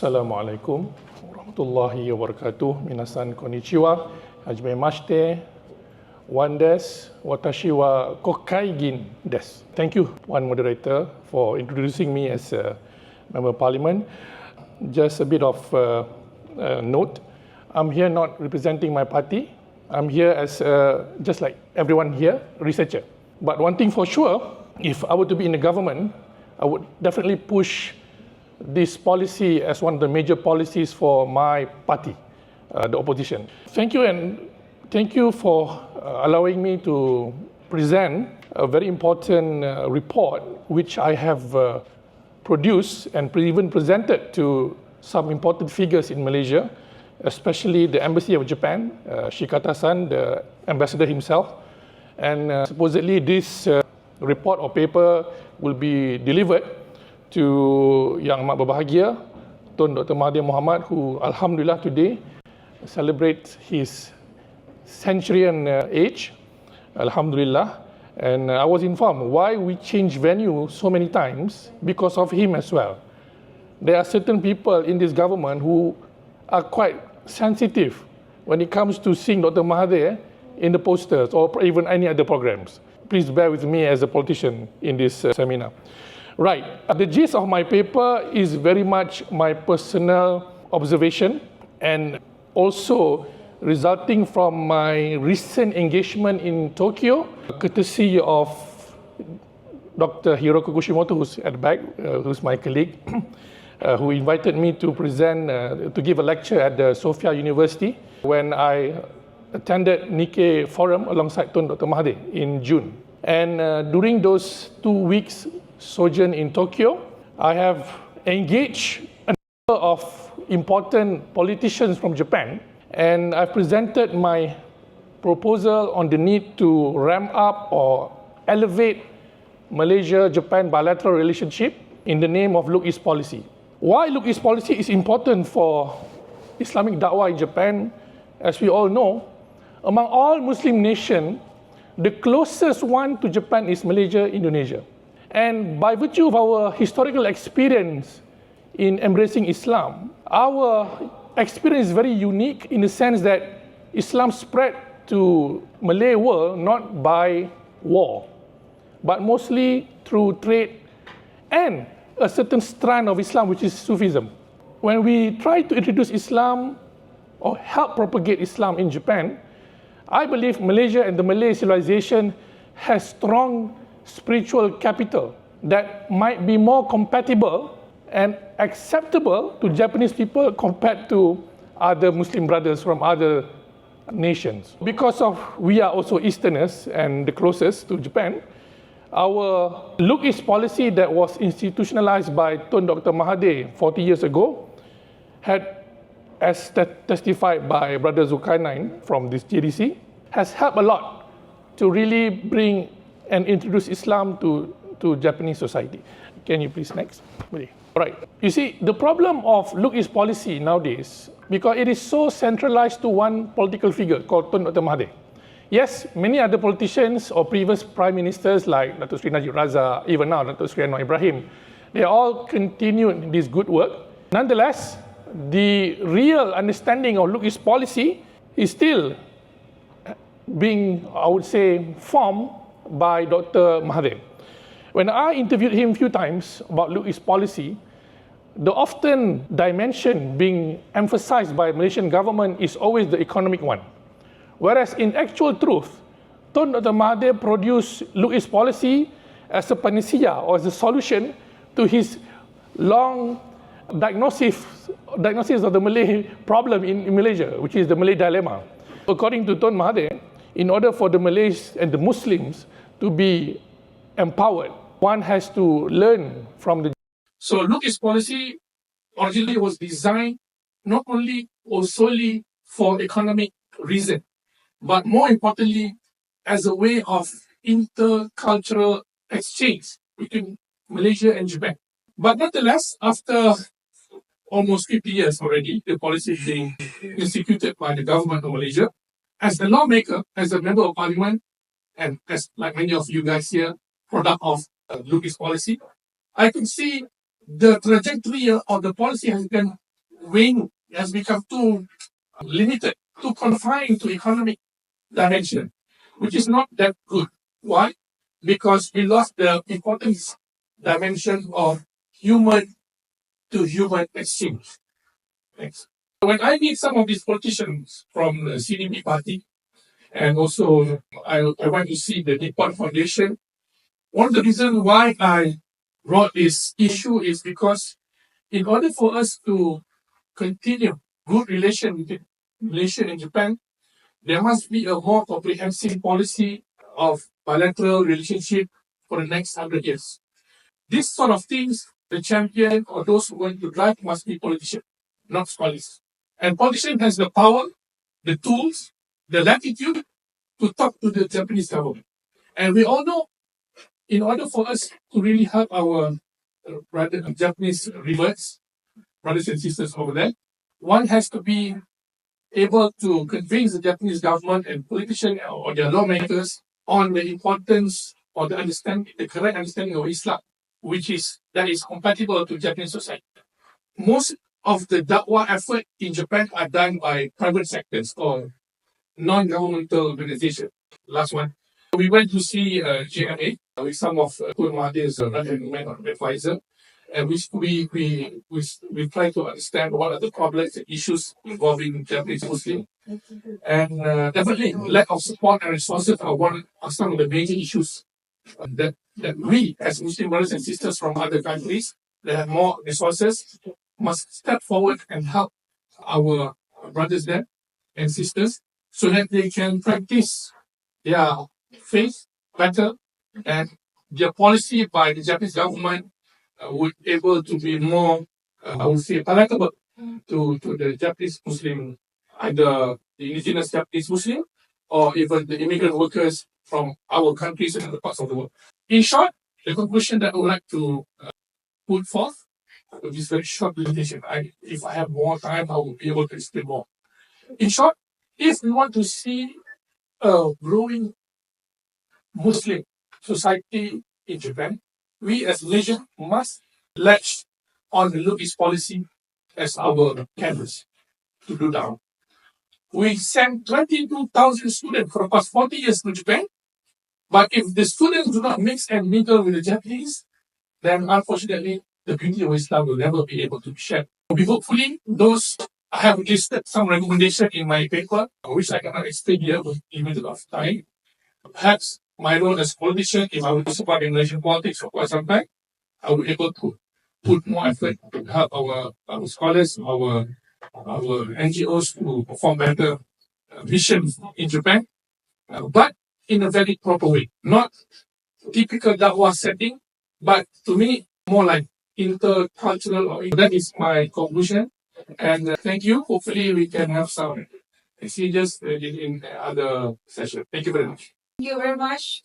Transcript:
Assalamualaikum warahmatullahi wabarakatuh. Minasan konnichiwa. Hajime mashite. One des. Watashi wa kokai gin des. Thank you, one moderator, for introducing me as a member of parliament. Just a bit of note. I'm here not representing my party. I'm here as, just like everyone here, researcher. But one thing for sure, if I were to be in the government, I would definitely push this policy as one of the major policies for my party, the opposition. Thank you, and thank you for allowing me to present a very important report which I have produced and even presented to some important figures in Malaysia, especially the Embassy of Japan, Shikata-san, the ambassador himself. And supposedly this report or paper will be delivered to Yang Amat Berbahagia, Tun Dr. Mahathir Mohamad, who Alhamdulillah today celebrates his centurion age, Alhamdulillah. And I was informed why we changed venue so many times because of him as well. There are certain people in this government who are quite sensitive when it comes to seeing Dr. Mahathir in the posters or even any other programs. Please bear with me as a politician in this seminar. Right, the gist of my paper is very much my personal observation and also resulting from my recent engagement in Tokyo, courtesy of Dr. Hiroki Kushimoto, who's at the back, who's my colleague, who invited me to present, to give a lecture at the Sophia University when I attended Nikkei Forum alongside Tun Dr. Mahathir in June. And during those 2 weeks sojourn in Tokyo, I have engaged a number of important politicians from Japan, and I've presented my proposal on the need to ramp up or elevate Malaysia-Japan bilateral relationship in the name of Look East policy. Why Look East policy is important for Islamic da'wah in Japan, as we all know, among all Muslim nations, the closest one to Japan is Malaysia, Indonesia. And by virtue of our historical experience in embracing Islam, our experience is very unique in the sense that Islam spread to Malay world not by war, but mostly through trade and a certain strand of Islam, which is Sufism. When we try to introduce Islam or help propagate Islam in Japan, I believe Malaysia and the Malay civilization has strong spiritual capital that might be more compatible and acceptable to Japanese people compared to other Muslim brothers from other nations. Because of we are also Easterners and the closest to Japan, our Look East policy that was institutionalized by Tun Dr. Mahathir 40 years ago had, as testified by Brother Zulkarnain from this GDC, has helped a lot to really bring and introduce Islam to Japanese society. Can you please next? Right. You see, the problem of Look East policy nowadays, because it is so centralized to one political figure called Tun Dr. Mahathir. Yes, many other politicians or previous prime ministers like Dr. Sri Najib Razak, even now Dr. Sri Anwar Ibrahim, they all continued this good work. Nonetheless, the real understanding of Look East policy is still being, I would say, formed by Dr. Mahathir. When I interviewed him a few times about Look East policy, the often dimension being emphasized by Malaysian government is always the economic one. Whereas in actual truth, Tun Dr. Mahathir produced Look East policy as a panacea or as a solution to his long diagnosis of the Malay problem in Malaysia, which is the Malay dilemma. According to Tun Mahathir, in order for the Malays and the Muslims to be empowered, one has to learn from the... So Look East policy originally was designed not only or solely for economic reason, but more importantly, as a way of intercultural exchange between Malaysia and Japan. But nonetheless, after almost 50 years already, the policy is being instituted by the government of Malaysia. As the lawmaker, as a member of parliament, and as like many of you guys here, product of Look East policy, I can see the trajectory of the policy has been wing has become too limited, too confined to economic dimension, which is not that good. Why? Because we lost the important dimension of human to human exchange. Thanks. When I meet some of these politicians from the CDP party, and also I went to see the Deepen Foundation, one of the reasons why I brought this issue is because in order for us to continue good relation between Malaysia and Japan, there must be a more comprehensive policy of bilateral relationship for the next 100 years. These sort of things, the champion or those who want to drive must be politicians, not scholars. And politician has the power, the tools, the latitude to talk to the Japanese government. And we all know, in order for us to really help our Japanese rivers, brothers and sisters over there, one has to be able to convince the Japanese government and politicians or their lawmakers on the importance or the correct understanding of Islam, that is compatible to Japanese society. Most of the da'wah effort in Japan are done by private sectors or non-governmental organizations. Last one, we went to see JMA with some of Tun Mahathir's right-hand advisor, and we try to understand what are the problems and issues involving Japanese Muslims. And definitely, lack of support and resources are some of the major issues that we, as Muslim brothers and sisters from other countries that have more resources, must step forward and help our brothers there and sisters so that they can practice their faith better, and their policy by the Japanese government would able to be more, I would say, palatable to the Japanese Muslim, either the indigenous Japanese Muslim or even the immigrant workers from our countries and other parts of the world. In short, the conclusion that I would like to put forth with this very short presentation, if I have more time, I will be able to explain more. In short, if we want to see a growing Muslim society in Japan, we as Malaysians must latch on the Lubis policy as our canvas to do down. We sent 22,000 students for the past 40 years to Japan, but if the students do not mix and mingle with the Japanese, then unfortunately, the beauty of Islam will never be able to be shared. Hopefully, I have listed some recommendations in my paper, which I cannot explain here with limited of time. Perhaps my role as politician, if I were to support Indonesian politics for quite some time, I will be able to put more effort to help our scholars, our NGOs to perform better missions in Japan, but in a very proper way. Not typical da'wah setting, but to me, more like intercultural. That is my conclusion. And thank you. Hopefully, we can have some exchanges in other sessions. Thank you very much. Thank you very much.